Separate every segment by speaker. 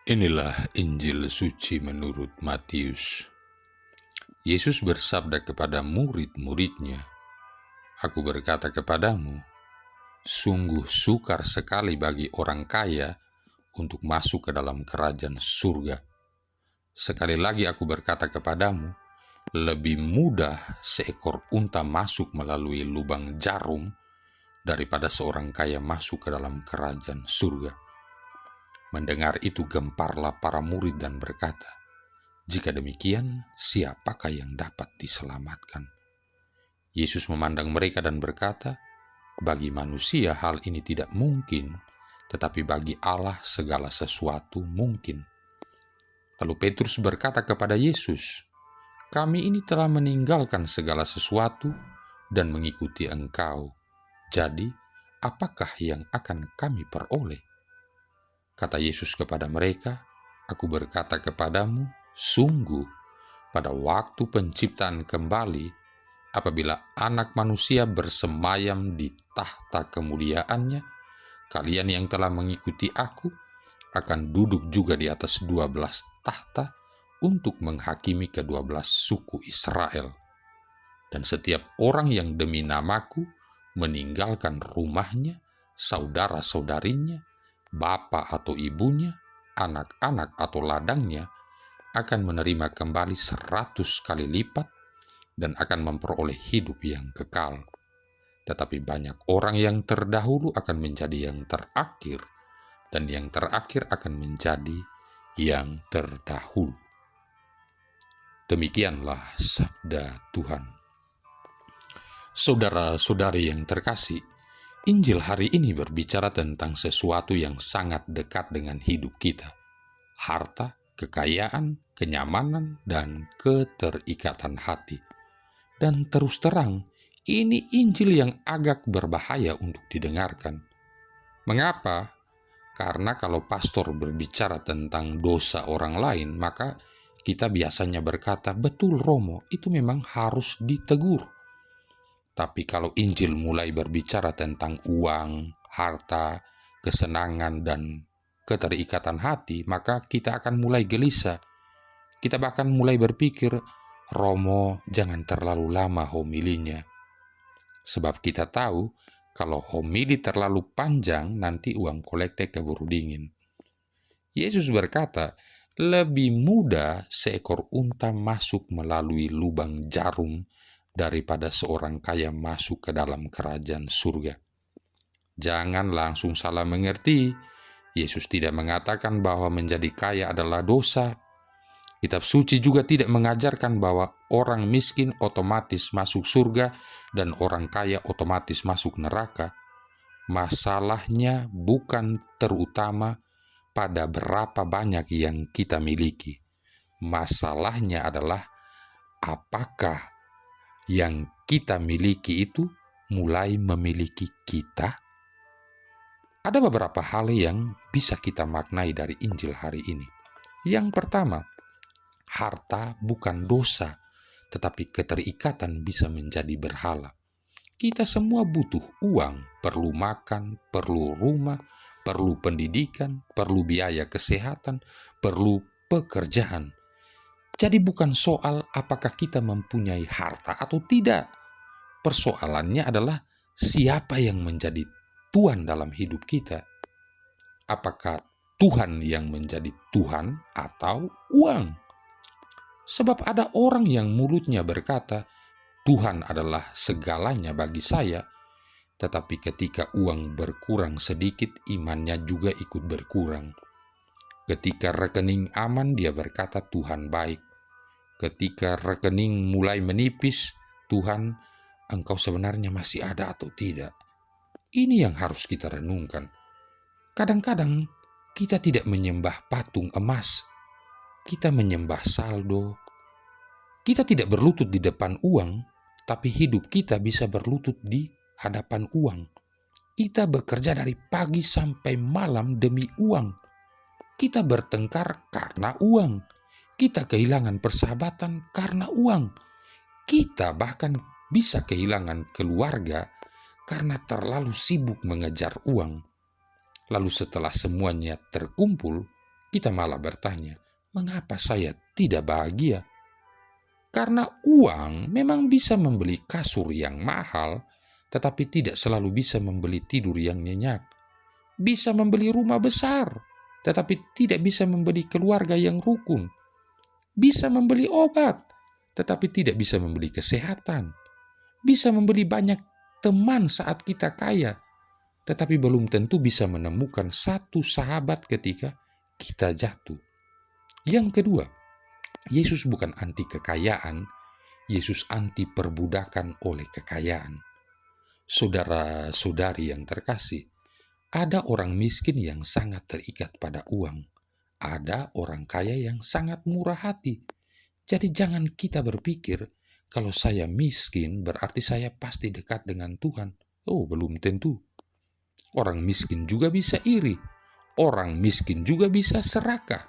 Speaker 1: Inilah Injil suci menurut Matius. Yesus bersabda kepada murid-muridnya, "Aku berkata kepadamu, sungguh sukar sekali bagi orang kaya untuk masuk ke dalam kerajaan surga. Sekali lagi aku berkata kepadamu, lebih mudah seekor unta masuk melalui lubang jarum daripada seorang kaya masuk ke dalam kerajaan surga." Mendengar itu gemparlah para murid dan berkata, "Jika demikian, siapakah yang dapat diselamatkan?" Yesus memandang mereka dan berkata, "Bagi manusia hal ini tidak mungkin, tetapi bagi Allah segala sesuatu mungkin." Lalu Petrus berkata kepada Yesus, "Kami ini telah meninggalkan segala sesuatu dan mengikuti Engkau. Jadi, apakah yang akan kami peroleh?" Kata Yesus kepada mereka, "Aku berkata kepadamu, sungguh, pada waktu penciptaan kembali, apabila Anak Manusia bersemayam di tahta kemuliaannya, kalian yang telah mengikuti aku akan duduk juga di atas 12 tahta untuk menghakimi ke-12 suku Israel. Dan setiap orang yang demi namaku meninggalkan rumahnya, saudara-saudarinya, bapak atau ibunya, anak-anak atau ladangnya, akan menerima kembali 100 kali lipat dan akan memperoleh hidup yang kekal. Tetapi banyak orang yang terdahulu akan menjadi yang terakhir, dan yang terakhir akan menjadi yang terdahulu." Demikianlah sabda Tuhan. Saudara-saudari yang terkasih, Injil hari ini berbicara tentang sesuatu yang sangat dekat dengan hidup kita. Harta, kekayaan, kenyamanan, dan keterikatan hati. Dan terus terang, ini Injil yang agak berbahaya untuk didengarkan. Mengapa? Karena kalau pastor berbicara tentang dosa orang lain, maka kita biasanya berkata, "Betul Romo, itu memang harus ditegur." Tapi kalau Injil mulai berbicara tentang uang, harta, kesenangan, dan keterikatan hati, maka kita akan mulai gelisah. Kita bahkan mulai berpikir, "Romo, jangan terlalu lama homilinya." Sebab kita tahu, kalau homili terlalu panjang, nanti uang kolekte keburu dingin. Yesus berkata, lebih mudah seekor unta masuk melalui lubang jarum daripada seorang kaya masuk ke dalam kerajaan surga. Jangan langsung salah mengerti. Yesus tidak mengatakan bahwa menjadi kaya adalah dosa. Kitab suci juga tidak mengajarkan bahwa orang miskin otomatis masuk surga dan orang kaya otomatis masuk neraka. Masalahnya bukan terutama pada berapa banyak yang kita miliki. Masalahnya adalah apakah yang kita miliki itu mulai memiliki kita? Ada beberapa hal yang bisa kita maknai dari Injil hari ini. Yang pertama, harta bukan dosa, tetapi keterikatan bisa menjadi berhala. Kita semua butuh uang, perlu makan, perlu rumah, perlu pendidikan, perlu biaya kesehatan, perlu pekerjaan. Jadi bukan soal apakah kita mempunyai harta atau tidak. Persoalannya adalah siapa yang menjadi Tuhan dalam hidup kita. Apakah Tuhan yang menjadi Tuhan atau uang? Sebab ada orang yang mulutnya berkata, "Tuhan adalah segalanya bagi saya," tetapi ketika uang berkurang sedikit, imannya juga ikut berkurang. Ketika rekening aman, dia berkata, "Tuhan baik." Ketika rekening mulai menipis, "Tuhan, Engkau sebenarnya masih ada atau tidak?" Ini yang harus kita renungkan. Kadang-kadang kita tidak menyembah patung emas, kita menyembah saldo. Kita tidak berlutut di depan uang, tapi hidup kita bisa berlutut di hadapan uang. Kita bekerja dari pagi sampai malam demi uang. Kita bertengkar karena uang. Kita kehilangan persahabatan karena uang. Kita bahkan bisa kehilangan keluarga karena terlalu sibuk mengejar uang. Lalu setelah semuanya terkumpul, kita malah bertanya, mengapa saya tidak bahagia? Karena uang memang bisa membeli kasur yang mahal, tetapi tidak selalu bisa membeli tidur yang nyenyak. Bisa membeli rumah besar, tetapi tidak bisa membeli keluarga yang rukun. Bisa membeli obat, tetapi tidak bisa membeli kesehatan. Bisa membeli banyak teman saat kita kaya, tetapi belum tentu bisa menemukan satu sahabat ketika kita jatuh. Yang kedua, Yesus bukan anti kekayaan, Yesus anti perbudakan oleh kekayaan. Saudara-saudari yang terkasih, ada orang miskin yang sangat terikat pada uang. Ada orang kaya yang sangat murah hati. Jadi jangan kita berpikir, kalau saya miskin berarti saya pasti dekat dengan Tuhan. Oh, belum tentu. Orang miskin juga bisa iri. Orang miskin juga bisa serakah.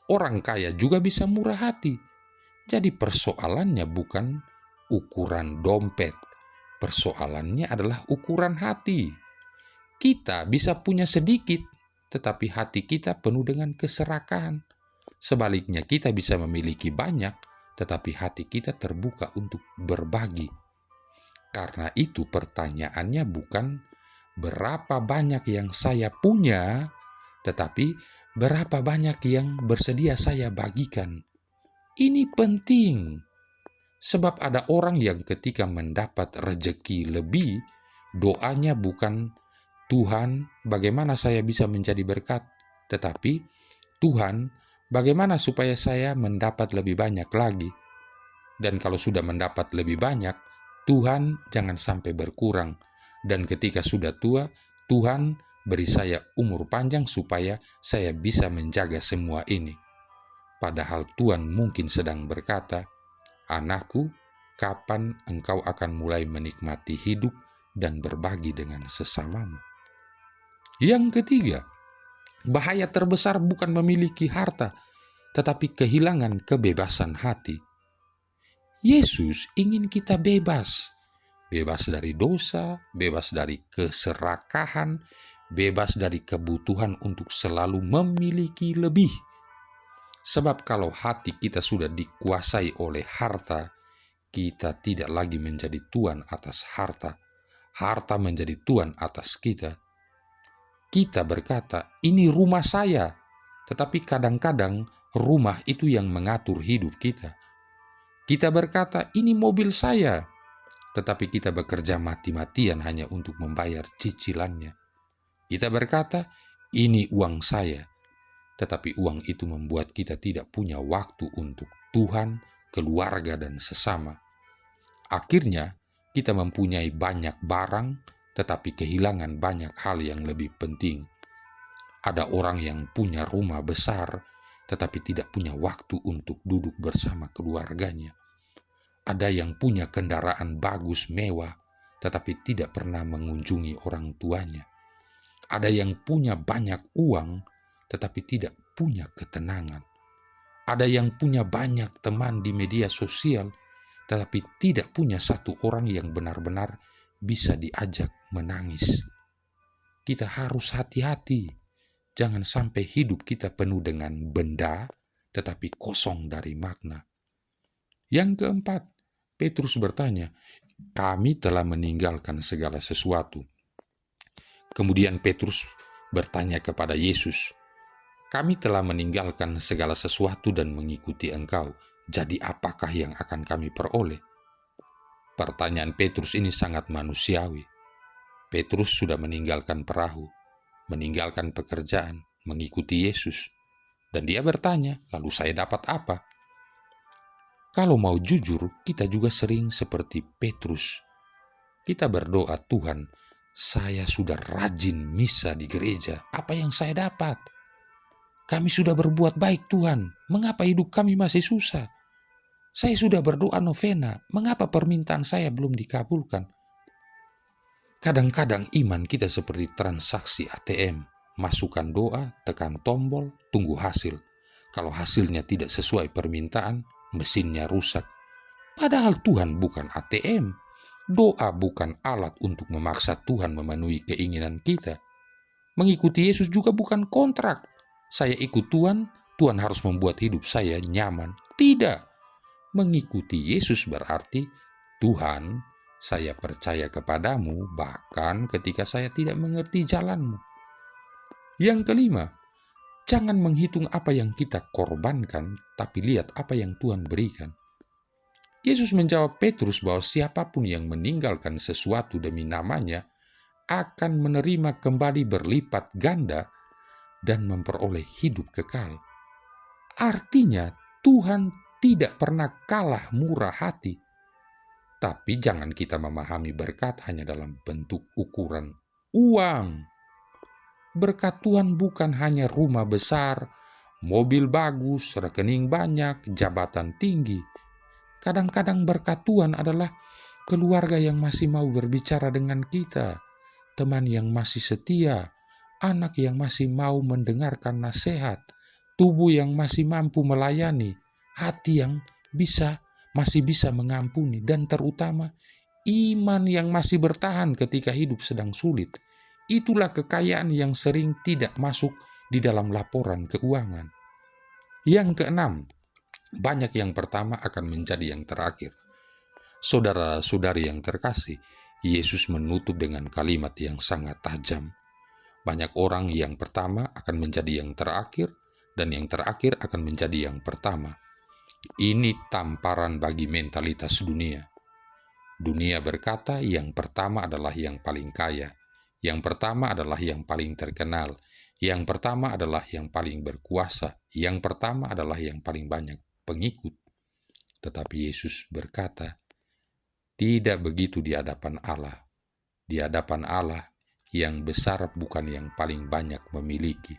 Speaker 1: Orang kaya juga bisa murah hati. Jadi persoalannya bukan ukuran dompet. Persoalannya adalah ukuran hati. Kita bisa punya sedikit, tetapi hati kita penuh dengan keserakahan. Sebaliknya kita bisa memiliki banyak, tetapi hati kita terbuka untuk berbagi. Karena itu pertanyaannya bukan berapa banyak yang saya punya, tetapi berapa banyak yang bersedia saya bagikan. Ini penting, sebab ada orang yang ketika mendapat rejeki lebih, doanya bukan, Tuhan, bagaimana saya bisa menjadi berkat, tetapi Tuhan, bagaimana supaya saya mendapat lebih banyak lagi. Dan kalau sudah mendapat lebih banyak, Tuhan jangan sampai berkurang. Dan ketika sudah tua, Tuhan beri saya umur panjang supaya saya bisa menjaga semua ini. Padahal Tuhan mungkin sedang berkata, anakku, kapan engkau akan mulai menikmati hidup dan berbagi dengan sesamamu? Yang ketiga, bahaya terbesar bukan memiliki harta, tetapi kehilangan kebebasan hati. Yesus ingin kita bebas. Bebas dari dosa, bebas dari keserakahan, bebas dari kebutuhan untuk selalu memiliki lebih. Sebab kalau hati kita sudah dikuasai oleh harta, kita tidak lagi menjadi tuan atas harta. Harta menjadi tuan atas kita. Kita berkata, ini rumah saya. Tetapi kadang-kadang rumah itu yang mengatur hidup kita. Kita berkata, ini mobil saya. Tetapi kita bekerja mati-matian hanya untuk membayar cicilannya. Kita berkata, ini uang saya. Tetapi uang itu membuat kita tidak punya waktu untuk Tuhan, keluarga, dan sesama. Akhirnya, kita mempunyai banyak barang, tetapi kehilangan banyak hal yang lebih penting. Ada orang yang punya rumah besar, tetapi tidak punya waktu untuk duduk bersama keluarganya. Ada yang punya kendaraan bagus mewah, tetapi tidak pernah mengunjungi orang tuanya. Ada yang punya banyak uang, tetapi tidak punya ketenangan. Ada yang punya banyak teman di media sosial, tetapi tidak punya satu orang yang benar-benar bisa diajak menangis. Kita harus hati-hati. Jangan sampai hidup kita penuh dengan benda, tetapi kosong dari makna. Yang keempat, Petrus bertanya, kami telah meninggalkan segala sesuatu. Kemudian Petrus bertanya kepada Yesus, kami telah meninggalkan segala sesuatu dan mengikuti Engkau, jadi apakah yang akan kami peroleh? Pertanyaan Petrus ini sangat manusiawi. Petrus sudah meninggalkan perahu, meninggalkan pekerjaan, mengikuti Yesus. Dan dia bertanya, lalu saya dapat apa? Kalau mau jujur, kita juga sering seperti Petrus. Kita berdoa, Tuhan, saya sudah rajin misa di gereja. Apa yang saya dapat? Kami sudah berbuat baik, Tuhan. Mengapa hidup kami masih susah? Saya sudah berdoa novena. Mengapa permintaan saya belum dikabulkan? Kadang-kadang iman kita seperti transaksi ATM. Masukkan doa, tekan tombol, tunggu hasil. Kalau hasilnya tidak sesuai permintaan, mesinnya rusak. Padahal Tuhan bukan ATM. Doa bukan alat untuk memaksa Tuhan memenuhi keinginan kita. Mengikuti Yesus juga bukan kontrak. saya ikut Tuhan, Tuhan harus membuat hidup saya nyaman. Tidak. Mengikuti Yesus berarti, Tuhan, saya percaya kepadamu bahkan ketika saya tidak mengerti jalanmu. Yang kelima, jangan menghitung apa yang kita korbankan, tapi lihat apa yang Tuhan berikan. Yesus menjawab Petrus bahwa siapapun yang meninggalkan sesuatu demi namanya akan menerima kembali berlipat ganda dan memperoleh hidup kekal. Artinya, Tuhan tidak pernah kalah murah hati. Tapi jangan kita memahami berkat hanya dalam bentuk ukuran uang. Berkat Tuhan bukan hanya rumah besar, mobil bagus, rekening banyak, jabatan tinggi. Kadang-kadang berkat Tuhan adalah keluarga yang masih mau berbicara dengan kita, teman yang masih setia, anak yang masih mau mendengarkan nasihat, tubuh yang masih mampu melayani, hati yang masih bisa mengampuni, dan terutama iman yang masih bertahan ketika hidup sedang sulit. Itulah kekayaan yang sering tidak masuk di dalam laporan keuangan. Yang keenam, banyak yang pertama akan menjadi yang terakhir. Saudara-saudari yang terkasih, Yesus menutup dengan kalimat yang sangat tajam. Banyak orang yang pertama akan menjadi yang terakhir, dan yang terakhir akan menjadi yang pertama. Ini tamparan bagi mentalitas dunia. Dunia berkata yang pertama adalah yang paling kaya, yang pertama adalah yang paling terkenal, yang pertama adalah yang paling berkuasa, yang pertama adalah yang paling banyak pengikut. Tetapi Yesus berkata, tidak begitu di hadapan Allah. Di hadapan Allah, yang besar bukan yang paling banyak memiliki.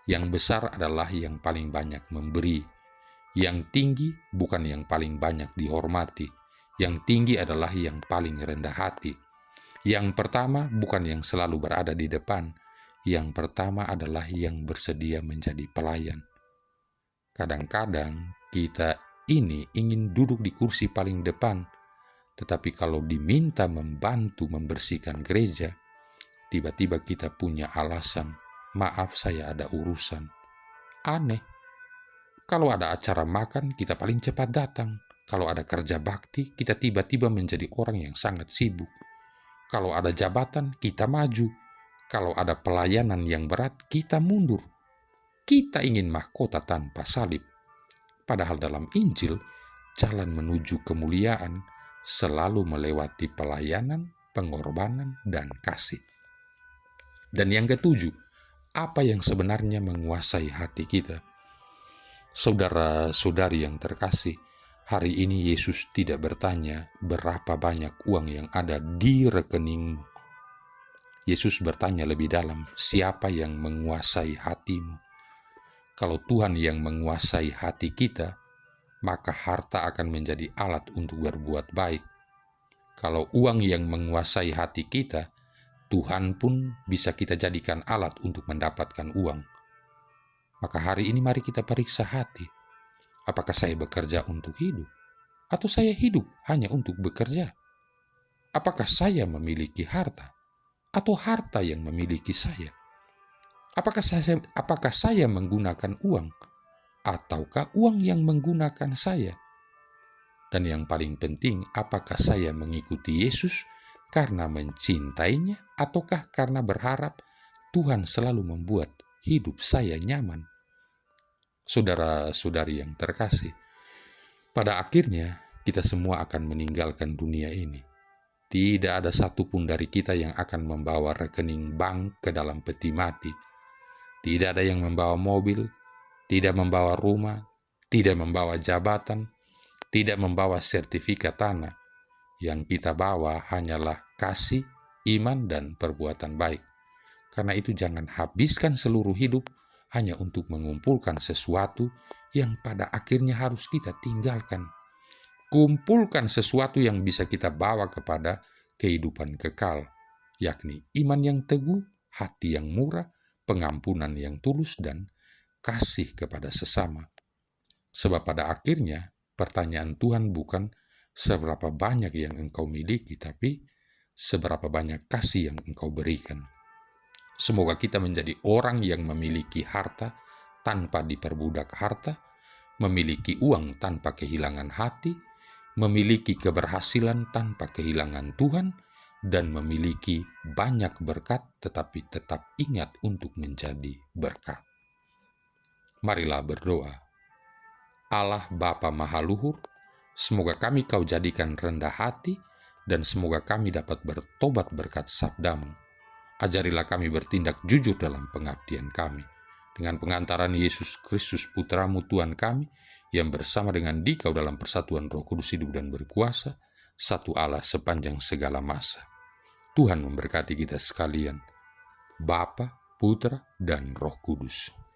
Speaker 1: Yang besar adalah yang paling banyak memberi. Yang tinggi bukan yang paling banyak dihormati. Yang tinggi adalah yang paling rendah hati. Yang pertama bukan yang selalu berada di depan. Yang pertama adalah yang bersedia menjadi pelayan. Kadang-kadang kita ini ingin duduk di kursi paling depan, tetapi kalau diminta membantu membersihkan gereja, tiba-tiba kita punya alasan, maaf saya ada urusan. Aneh. Kalau ada acara makan, kita paling cepat datang. Kalau ada kerja bakti, kita tiba-tiba menjadi orang yang sangat sibuk. Kalau ada jabatan, kita maju. Kalau ada pelayanan yang berat, kita mundur. Kita ingin mahkota tanpa salib. Padahal dalam Injil, jalan menuju kemuliaan selalu melewati pelayanan, pengorbanan, dan kasih. Dan yang ketujuh, apa yang sebenarnya menguasai hati kita? Saudara-saudari yang terkasih, hari ini Yesus tidak bertanya berapa banyak uang yang ada di rekeningmu. Yesus bertanya lebih dalam, siapa yang menguasai hatimu? Kalau Tuhan yang menguasai hati kita, maka harta akan menjadi alat untuk berbuat baik. Kalau uang yang menguasai hati kita, Tuhan pun bisa kita jadikan alat untuk mendapatkan uang. Maka hari ini mari kita periksa hati. Apakah saya bekerja untuk hidup? Atau saya hidup hanya untuk bekerja? Apakah saya memiliki harta? Atau harta yang memiliki saya? Apakah saya menggunakan uang? Ataukah uang yang menggunakan saya? Dan yang paling penting, apakah saya mengikuti Yesus karena mencintainya, ataukah karena berharap Tuhan selalu membuat hidup saya nyaman? Saudara-saudari yang terkasih, pada akhirnya kita semua akan meninggalkan dunia ini. Tidak ada satupun dari kita yang akan membawa rekening bank ke dalam peti mati. Tidak ada yang membawa mobil, tidak membawa rumah, tidak membawa jabatan, tidak membawa sertifikat tanah. Yang kita bawa hanyalah kasih, iman, dan perbuatan baik. Karena itu jangan habiskan seluruh hidup hanya untuk mengumpulkan sesuatu yang pada akhirnya harus kita tinggalkan. Kumpulkan sesuatu yang bisa kita bawa kepada kehidupan kekal, yakni iman yang teguh, hati yang murah, pengampunan yang tulus, dan kasih kepada sesama. Sebab pada akhirnya pertanyaan Tuhan bukan seberapa banyak yang engkau miliki, tapi seberapa banyak kasih yang engkau berikan. Semoga kita menjadi orang yang memiliki harta, tanpa diperbudak harta, memiliki uang tanpa kehilangan hati, memiliki keberhasilan tanpa kehilangan Tuhan, dan memiliki banyak berkat tetapi tetap ingat untuk menjadi berkat. Marilah berdoa. Allah Bapa Mahaluhur, semoga kami Kau jadikan rendah hati, dan semoga kami dapat bertobat berkat sabdamu. Ajarilah kami bertindak jujur dalam pengabdian kami, dengan pengantaran Yesus Kristus Putramu Tuhan kami, yang bersama dengan Dikau dalam persatuan Roh Kudus hidup dan berkuasa, satu Allah sepanjang segala masa. Tuhan memberkati kita sekalian, Bapa, Putra, dan Roh Kudus.